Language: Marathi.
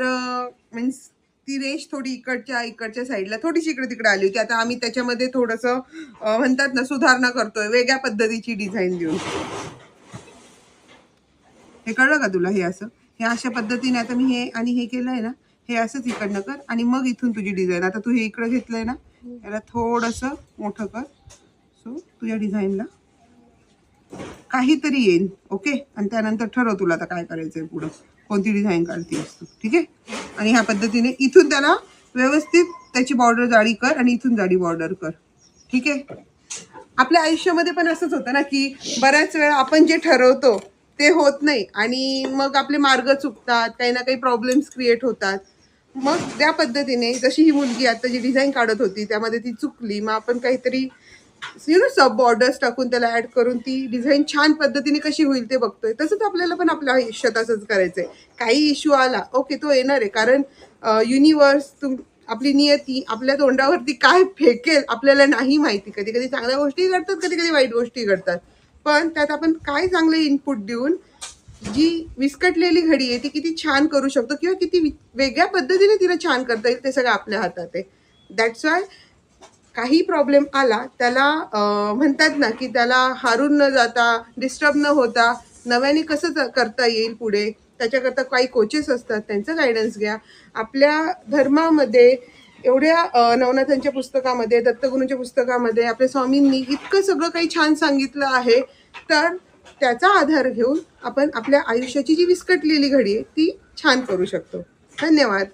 मीन्स ती रेष थोडी इकडच्या साईडला थोडीशी इकडे तिकडे आली होती. आता आम्ही त्याच्यामध्ये थोडंसं म्हणतात ना सुधारणा करतोय, वेगळ्या पद्धतीची डिझाईन देऊन. हे कळलं का तुला? हे असं हे अशा पद्धतीने आता मी हे आणि हे केलंय ना, हे असंच इकडनं कर आणि मग इथून तुझी डिझाईन. आता तू हे इकडं घेतलंय ना, याला थोडंसं मोठं कर. सो तुझ्या डिझाईनला काहीतरी येईल. ओके, आणि त्यानंतर ठरव तुला आता काय करायचंय पुढं, कोणती डिझाईन काढतीस तू. ठीक आहे, आणि ह्या पद्धतीने इथून त्याला व्यवस्थित त्याची बॉर्डर जाडी कर आणि इथून जाडी बॉर्डर कर. ठीक आहे. आपल्या आयुष्यामध्ये पण असंच होतं ना, की बऱ्याच वेळा आपण जे ठरवतो ते होत नाही आणि मग आपले मार्ग चुकतात, काही ना काही प्रॉब्लेम्स क्रिएट होतात. मग त्या पद्धतीने जशी ही मुलगी आता जी डिझाईन काढत होती त्यामध्ये ती चुकली, मग आपण काहीतरी सब बॉर्डर्स टाकून त्याला ऍड करून ती डिझाईन छान पद्धतीने कशी होईल ते बघतोय. तसंच आपल्याला पण आपल्या आयुष्यात असंच करायचंय. काही इश्यू आला, ओके, तो येणार आहे, कारण युनिवर्स आपली नियती आपल्या तोंडावरती काय फेकेल आपल्याला नाही माहिती. कधी कधी चांगल्या गोष्टी घडतात, कधी कधी वाईट गोष्टी घडतात, पण त्यात आपण काय चांगले इनपुट देऊन जी विस्कटलेली घडी आहे ती किती छान करू शकतो किंवा किती वेगळ्या पद्धतीने तिला छान करता येईल ते सगळं आपल्या हातात आहे. दॅट्स वाय काही प्रॉब्लेम आला त्याला म्हणतात ना, की त्याला हारून न जाता, डिस्टर्ब न होता नव्याने कसं करता येईल पुढे, त्याच्याकरता काही कोचेस असतात, त्यांचं गायडन्स घ्या. आपल्या धर्मामध्ये एवढ्या नवनाथांच्या पुस्तकामध्ये, दत्तगुरूंच्या पुस्तकामध्ये आपल्या स्वामींनी इतकं सगळं काही छान सांगितलं आहे. तर त्याचा आधार घेऊन आपण आपल्या आयुष्याची जी विस्कटलेली घडी आहे ती छान करू शकतो. धन्यवाद.